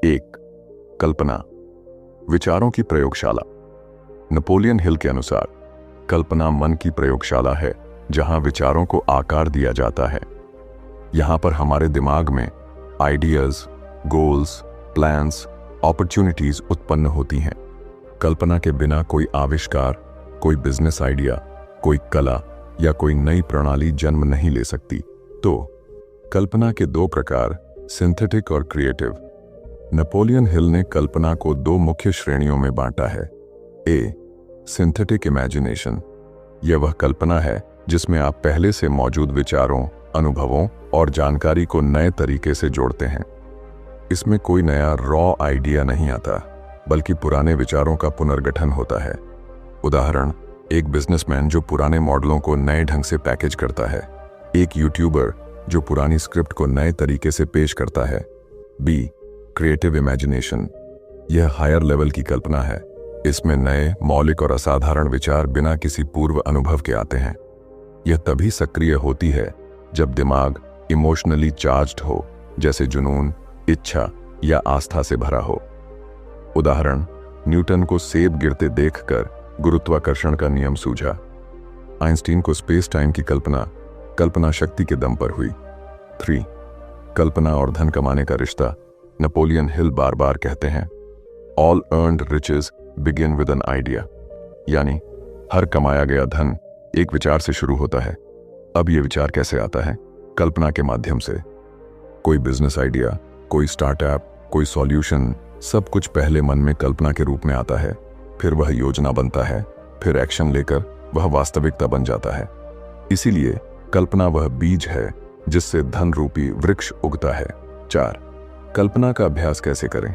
1, कल्पना, विचारों की प्रयोगशाला। नेपोलियन हिल के अनुसार कल्पना मन की प्रयोगशाला है जहां विचारों को आकार दिया जाता है। यहां पर हमारे दिमाग में आइडियाज, गोल्स, प्लान्स, अपॉर्चुनिटीज उत्पन्न होती हैं। कल्पना के बिना कोई आविष्कार, कोई बिजनेस आइडिया, कोई कला या कोई नई प्रणाली जन्म नहीं ले सकती। तो कल्पना के 2 प्रकार, सिंथेटिक और क्रिएटिव। नेपोलियन हिल ने कल्पना को 2 मुख्य श्रेणियों में बांटा है। ए, सिंथेटिक इमेजिनेशन। यह वह कल्पना है जिसमें आप पहले से मौजूद विचारों, अनुभवों और जानकारी को नए तरीके से जोड़ते हैं। इसमें कोई नया रॉ आइडिया नहीं आता, बल्कि पुराने विचारों का पुनर्गठन होता है। उदाहरण, एक बिजनेसमैन जो पुराने मॉडलों को नए ढंग से पैकेज करता है। एक यूट्यूबर जो पुरानी स्क्रिप्ट को नए तरीके से पेश करता है। B, creative imagination. यह हायर लेवल की कल्पना है। इसमें नए, मौलिक और असाधारण विचार बिना किसी पूर्व अनुभव के आते हैं। यह तभी सक्रिय होती है जब दिमाग इमोशनली चार्ज्ड हो, जैसे जुनून, इच्छा या आस्था से भरा हो। उदाहरण, न्यूटन को सेब गिरते देखकर गुरुत्वाकर्षण का नियम सूझा। आइंस्टीन को स्पेस टाइम की कल्पना शक्ति के दम पर हुई। 3, कल्पना और धन कमाने का रिश्ता। नेपोलियन हिल बार बार कहते हैं, all earned riches begin with an idea. यानी हर कमाया गया धन एक विचार से शुरू होता है। अब यह विचार कैसे आता है? कल्पना के माध्यम से। कोई बिजनेस आइडिया, कोई स्टार्टअप, कोई सॉल्यूशन, सब कुछ पहले मन में कल्पना के रूप में आता है। फिर वह योजना बनता है, फिर एक्शन लेकर वह वास्तविकता बन जाता है। इसीलिए कल्पना वह बीज है जिससे धन रूपी वृक्ष उगता है। 4, कल्पना का अभ्यास कैसे करें?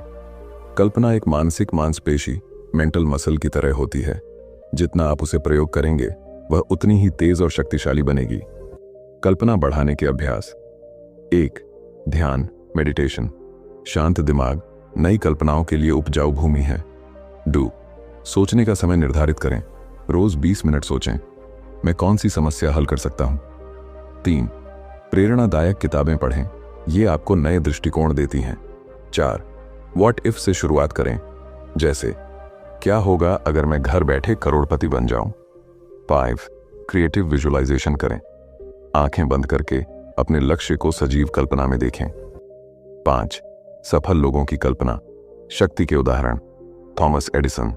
कल्पना एक मानसिक मांसपेशी, मेंटल मसल की तरह होती है। जितना आप उसे प्रयोग करेंगे वह उतनी ही तेज और शक्तिशाली बनेगी। कल्पना बढ़ाने के अभ्यास। 1, ध्यान, मेडिटेशन। शांत दिमाग नई कल्पनाओं के लिए उपजाऊ भूमि है। 2, सोचने का समय निर्धारित करें। रोज 20 मिनट सोचें, मैं कौन सी समस्या हल कर सकता हूं। 3, प्रेरणादायक किताबें पढ़ें, ये आपको नए दृष्टिकोण देती हैं। 4, व्हाट इफ से शुरुआत करें, जैसे क्या होगा अगर मैं घर बैठे करोड़पति बन जाऊं? 5. क्रिएटिव विजुअलाइजेशन करें। आंखें बंद करके अपने लक्ष्य को सजीव कल्पना में देखें। 5. सफल लोगों की कल्पना। शक्ति के उदाहरण। Thomas Edison.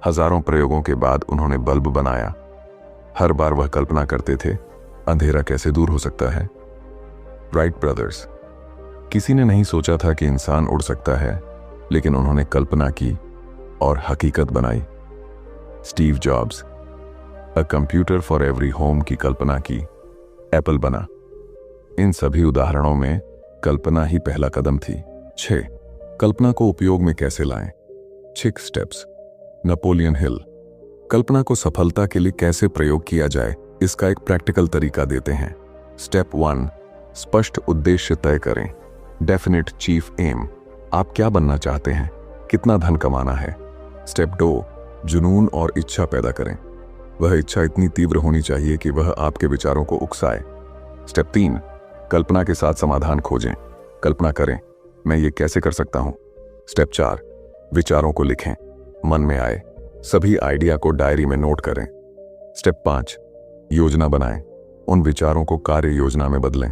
हजारों प्रयोगों के बाद उन्होंने बल्ब बनाया। हर बार वह कल्पना करते थे, अंधेरा कैसे दूर हो सकता है। Wright brothers. किसी ने नहीं सोचा था कि इंसान उड़ सकता है, लेकिन उन्होंने कल्पना की और हकीकत बनाई। Steve jobs. A computer for every home की कल्पना की, एप्पल बना। इन सभी उदाहरणों में कल्पना ही पहला कदम थी। 6. कल्पना को उपयोग में कैसे लाएं? 6 स्टेप्स। नेपोलियन हिल कल्पना को सफलता के लिए कैसे प्रयोग किया जाए, इसका एक प्रैक्टिकल तरीका देते हैं। स्टेप 1. स्पष्ट उद्देश्य तय करें। Definite chief aim. आप क्या बनना चाहते हैं, कितना धन कमाना है। स्टेप 2. जुनून और इच्छा पैदा करें। वह इच्छा इतनी तीव्र होनी चाहिए कि वह आपके विचारों को उकसाए। स्टेप 3. कल्पना के साथ समाधान खोजें। कल्पना करें, मैं ये कैसे कर सकता हूं। स्टेप 4. विचारों को लिखें। मन में आए सभी आइडिया को डायरी में नोट करें। स्टेप 5. योजना बनाएं। उन विचारों को कार्य योजना में बदलें।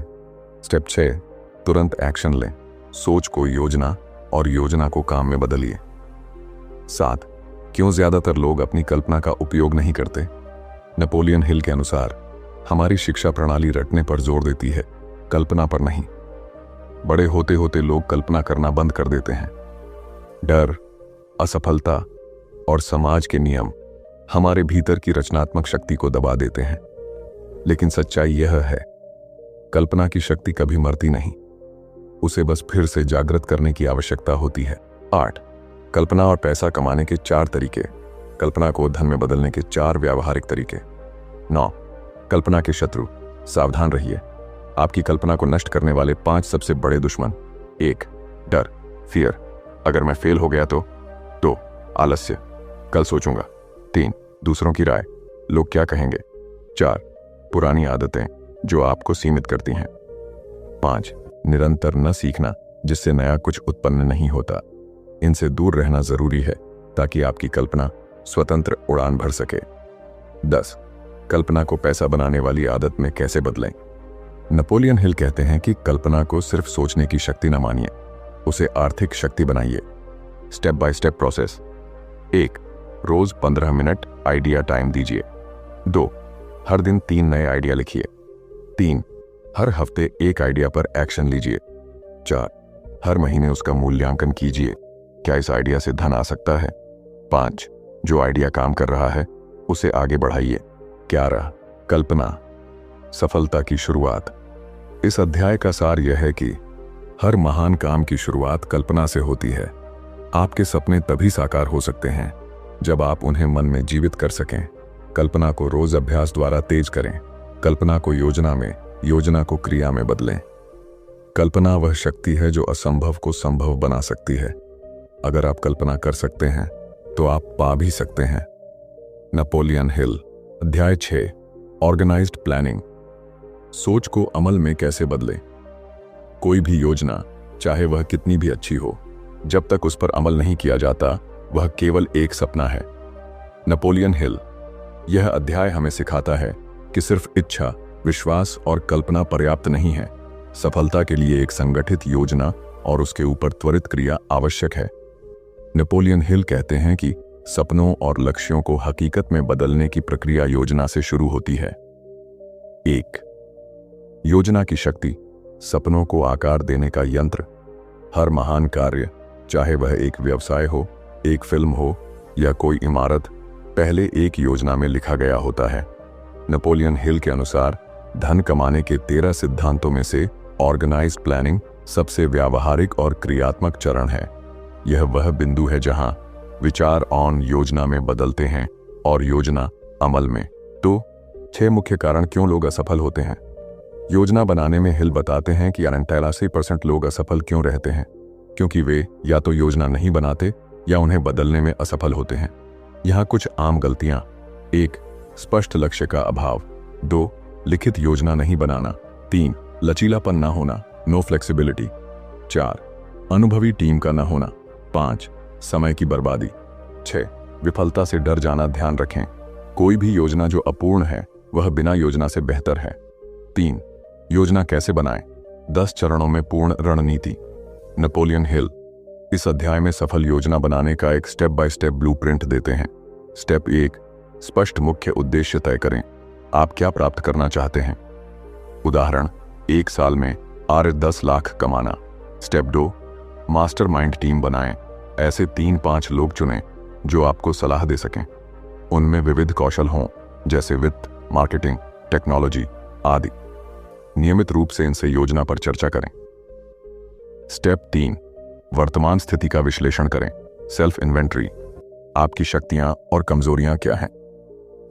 स्टेप 6. तुरंत एक्शन लें। सोच को योजना और योजना को काम में बदलिए। 7. क्यों ज्यादातर लोग अपनी कल्पना का उपयोग नहीं करते? नेपोलियन हिल के अनुसार हमारी शिक्षा प्रणाली रटने पर जोर देती है, कल्पना पर नहीं। बड़े होते होते लोग कल्पना करना बंद कर देते हैं। डर, असफलता और समाज के नियम हमारे भीतर की रचनात्मक शक्ति को दबा देते हैं। लेकिन सच्चाई यह है, कल्पना की शक्ति कभी मरती नहीं, उसे बस फिर से जागृत करने की आवश्यकता होती है। 8. कल्पना और पैसा कमाने के 4 तरीके। कल्पना को धन में बदलने के 4 व्यावहारिक तरीके। 9. कल्पना के शत्रु। सावधान रहिए, आपकी कल्पना को नष्ट करने वाले 5 सबसे बड़े दुश्मन। 1. डर, फियर। अगर मैं फेल हो गया तो 2. आलस्य, कल सोचूंगा। 3. दूसरों की राय, लोग क्या कहेंगे। 4. पुरानी आदतें जो आपको सीमित करती हैं। 5. निरंतर न सीखना, जिससे नया कुछ उत्पन्न नहीं होता। इनसे दूर रहना जरूरी है ताकि आपकी कल्पना स्वतंत्र उड़ान भर सके। 10. कल्पना को पैसा बनाने वाली आदत में कैसे बदलें? नेपोलियन हिल कहते हैं कि कल्पना को सिर्फ सोचने की शक्ति न मानिए, उसे आर्थिक शक्ति बनाइए। Step by step process. 1. रोज 15 मिनट आइडिया टाइम दीजिए। 2. हर दिन 3 नए आइडिया लिखिए। 3. हर हफ्ते एक आइडिया पर एक्शन लीजिए। 4. हर महीने उसका मूल्यांकन कीजिए, क्या इस आइडिया से धन आ सकता है। 5. जो आइडिया काम कर रहा है उसे आगे बढ़ाइए। क्या रहा? कल्पना सफलता की शुरुआत। इस अध्याय का सार यह है कि हर महान काम की शुरुआत कल्पना से होती है। आपके सपने तभी साकार हो सकते हैं जब आप उन्हें मन में जीवित कर सकें। कल्पना को रोज अभ्यास द्वारा तेज करें। कल्पना को योजना में, योजना को क्रिया में बदलें। कल्पना वह शक्ति है जो असंभव को संभव बना सकती है। अगर आप कल्पना कर सकते हैं तो आप पा भी सकते हैं। Napoleon Hill. अध्याय 6, ऑर्गेनाइज्ड प्लानिंग। सोच को अमल में कैसे बदलें? कोई भी योजना, चाहे वह कितनी भी अच्छी हो, जब तक उस पर अमल नहीं किया जाता वह केवल एक सपना है। Napoleon Hill. यह अध्याय हमें सिखाता है कि सिर्फ इच्छा, विश्वास और कल्पना पर्याप्त नहीं है। सफलता के लिए एक संगठित योजना और उसके ऊपर त्वरित क्रिया आवश्यक है। नेपोलियन हिल कहते हैं कि सपनों और लक्ष्यों को हकीकत में बदलने की प्रक्रिया योजना से शुरू होती है। 1. योजना की शक्ति, सपनों को आकार देने का यंत्र। हर महान कार्य, चाहे वह एक व्यवसाय हो, एक फिल्म हो या कोई इमारत, पहले एक योजना में लिखा गया होता है। नेपोलियन हिल के अनुसार धन कमाने के 13 सिद्धांतों में से ऑर्गेनाइज्ड प्लानिंग सबसे व्यावहारिक और क्रियात्मक चरण है। यह वह बिंदु है जहां विचार ऑन योजना में बदलते हैं और योजना अमल में। तो 6 मुख्य कारण क्यों लोग असफल होते हैं। योजना बनाने में हिल बताते हैं कि 83% लोग असफल क्यों रहते हैं, क्योंकि वे या तो योजना नहीं बनाते या उन्हें बदलने में असफल होते हैं। यहाँ कुछ आम गलतियां। 1. स्पष्ट लक्ष्य का अभाव। 2. लिखित योजना नहीं बनाना। 3. लचीलापन ना होना, नो फ्लेक्सिबिलिटी। 4. अनुभवी टीम का ना होना। 5. समय की बर्बादी। 6. विफलता से डर जाना ध्यान रखें। कोई भी योजना जो अपूर्ण है वह बिना योजना से बेहतर है। 3. योजना कैसे बनाएं? 10 चरणों में पूर्ण रणनीति। नेपोलियन हिल इस अध्याय में सफल योजना बनाने का एक स्टेप बाय स्टेप ब्लूप्रिंट देते हैं। स्टेप 1, स्पष्ट मुख्य उद्देश्य तय करें। आप क्या प्राप्त करना चाहते हैं? उदाहरण, 1 साल में आर 10 लाख कमाना। स्टेप 2, मास्टरमाइंड टीम बनाएं। ऐसे 3-5 लोग चुनें जो आपको सलाह दे सकें। उनमें विविध कौशल हों, जैसे वित्त, मार्केटिंग, टेक्नोलॉजी आदि। नियमित रूप से इनसे योजना पर चर्चा करें। स्टेप 3, वर्तमान स्थिति का विश्लेषण करें। Self inventory. आपकी शक्तियां और कमजोरियां क्या हैं?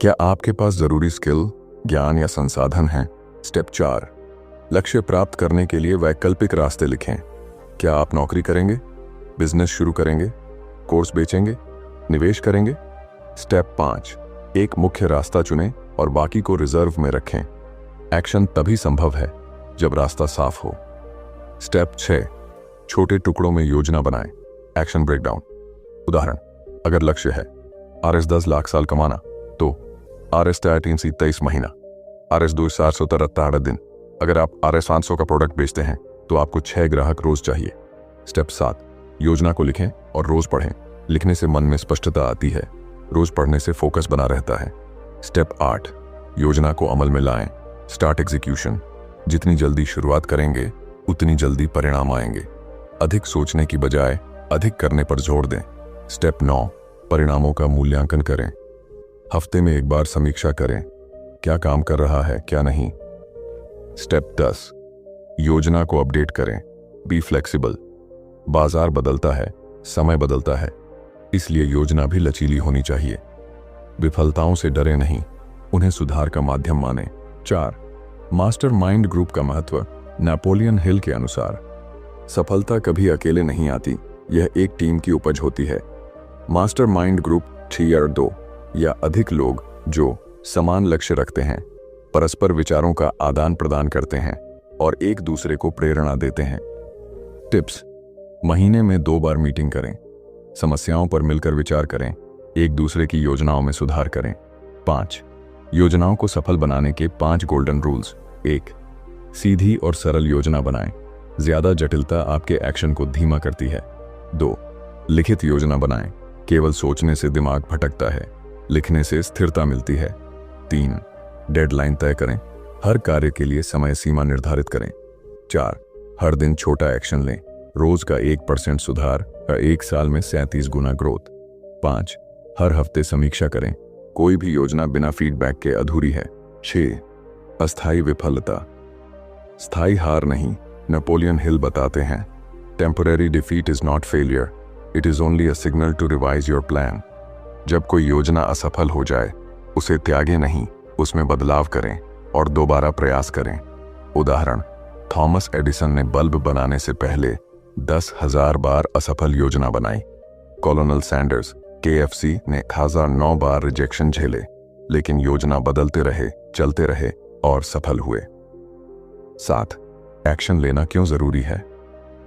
क्या आपके पास जरूरी स्किल, ज्ञान या संसाधन हैं? स्टेप 4, लक्ष्य प्राप्त करने के लिए वैकल्पिक रास्ते लिखें। क्या आप नौकरी करेंगे, बिजनेस शुरू करेंगे, कोर्स बेचेंगे, निवेश करेंगे? स्टेप 5, एक मुख्य रास्ता चुनें और बाकी को रिजर्व में रखें। एक्शन तभी संभव है जब रास्ता साफ हो। स्टेप 6, छोटे टुकड़ों में योजना बनाएं। Action breakdown. उदाहरण, अगर लक्ष्य है RS 10 लाख साल कमाना, तो RS 23 महीना, RS 2473 दिन। अगर आप RS 500 का प्रोडक्ट बेचते हैं तो आपको 6 ग्राहक रोज चाहिए। स्टेप 7, योजना को लिखें और रोज पढ़ें। लिखने से मन में स्पष्टता आती है, रोज पढ़ने से फोकस बना रहता है। स्टेप 8, योजना को अमल में लाएं। Start execution. जितनी जल्दी शुरुआत करेंगे उतनी जल्दी परिणाम आएंगे। अधिक सोचने की बजाय अधिक करने पर जोर दें। स्टेप 9, परिणामों का मूल्यांकन करें। हफ्ते में एक बार समीक्षा करें, क्या काम कर रहा है, क्या नहीं। स्टेप 10, योजना को अपडेट करें। Be flexible. बाजार बदलता है, समय बदलता है, इसलिए योजना भी लचीली होनी चाहिए। विफलताओं से डरे नहीं, उन्हें सुधार का माध्यम माने। 4, मास्टरमाइंड ग्रुप का महत्व। नेपोलियन हिल के अनुसार सफलता कभी अकेले नहीं आती, यह एक टीम की उपज होती है। मास्टरमाइंड ग्रुप 3 या 2 या अधिक लोग जो समान लक्ष्य रखते हैं, परस्पर विचारों का आदान प्रदान करते हैं और एक दूसरे को प्रेरणा देते हैं। टिप्स: महीने में 2 बार मीटिंग करें। समस्याओं पर मिलकर विचार करें। एक दूसरे की योजनाओं में सुधार करें। 5, योजनाओं को सफल बनाने के 5 गोल्डन रूल्स। 1, सीधी और सरल योजना बनाएं। ज्यादा जटिलता आपके एक्शन को धीमा करती है। 2, लिखित योजना बनाएं। केवल सोचने से दिमाग भटकता है, लिखने से स्थिरता मिलती है। 3, डेडलाइन तय करें। हर कार्य के लिए समय सीमा निर्धारित करें। 4, हर दिन छोटा एक्शन लें। रोज का 1% सुधार या 1 साल में 37 गुना ग्रोथ। 5, हर हफ्ते समीक्षा करें। कोई भी योजना बिना फीडबैक के अधूरी है। 6, अस्थायी विफलता स्थायी हार नहीं। नेपोलियन हिल बताते हैं, temporary defeat is not failure, it is only a signal to revise your plan. जब कोई योजना असफल हो जाए उसे त्यागे नहीं, उसमें बदलाव करें और दोबारा प्रयास करें। उदाहरण, थॉमस एडिसन ने बल्ब बनाने से पहले 10,000 बार असफल योजना बनाई। कॉलोनल सैंडर्स KFC ने 1009 बार रिजेक्शन झेले, लेकिन योजना बदलते रहे, चलते रहे और सफल हुए। 7, एक्शन लेना क्यों जरूरी है?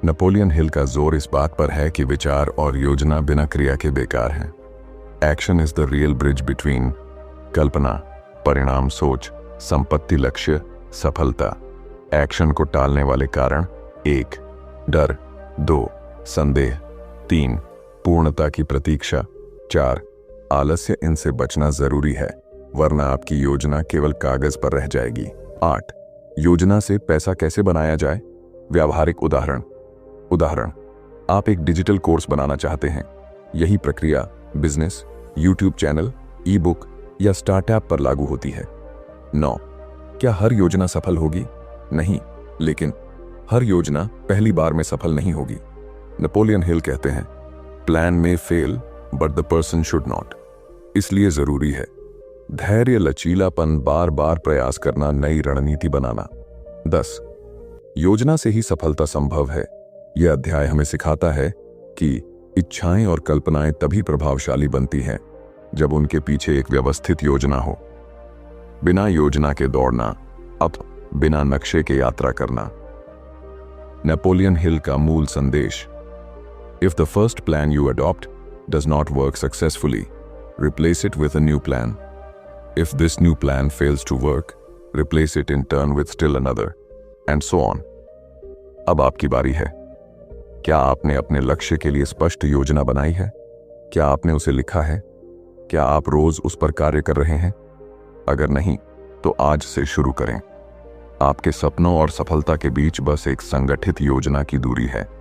नेपोलियन हिल का जोर इस बात पर है कि विचार और योजना बिना क्रिया के बेकार हैं। Action is the real bridge between कल्पना, परिणाम, सोच, संपत्ति, लक्ष्य, सफलता। एक्शन को टालने वाले कारण: 1, डर, 2, संदेह, 3, पूर्णता की प्रतीक्षा, 4, आलस्य। इनसे बचना जरूरी है, वरना आपकी योजना केवल कागज पर रह जाएगी। 8, योजना से पैसा कैसे बनाया जाए? व्यावहारिक उदाहरण, आप एक डिजिटल कोर्स बनाना चाहते हैं। यही प्रक्रिया बिजनेस, यूट्यूब चैनल, ई-बुक या स्टार्टअप पर लागू होती है। 9, क्या हर योजना सफल होगी? नहीं, लेकिन हर योजना पहली बार में सफल नहीं होगी। नेपोलियन हिल कहते हैं, प्लान में fail but the person should not. इसलिए जरूरी है धैर्य, लचीलापन, बार बार प्रयास करना, नई रणनीति बनाना। 10, योजना से ही सफलता संभव है। यह अध्याय हमें सिखाता है कि इच्छाएं और कल्पनाएं तभी प्रभावशाली बनती हैं जब उनके पीछे एक व्यवस्थित योजना हो। बिना योजना के दौड़ना, अब बिना नक्शे के यात्रा करना। नेपोलियन हिल का मूल संदेश: if the first plan you adopt does not work successfully, Replace it with a new plan. If this new plan fails to work, replace it in turn with still another, and so on. अब आपकी बारी है। क्या आपने अपने लक्ष्य के लिए स्पष्ट योजना बनाई है? क्या आपने उसे लिखा है? क्या आप रोज उस पर कार्य कर रहे हैं? अगर नहीं, तो आज से शुरू करें। आपके सपनों और सफलता के बीच बस एक संगठित योजना की दूरी है।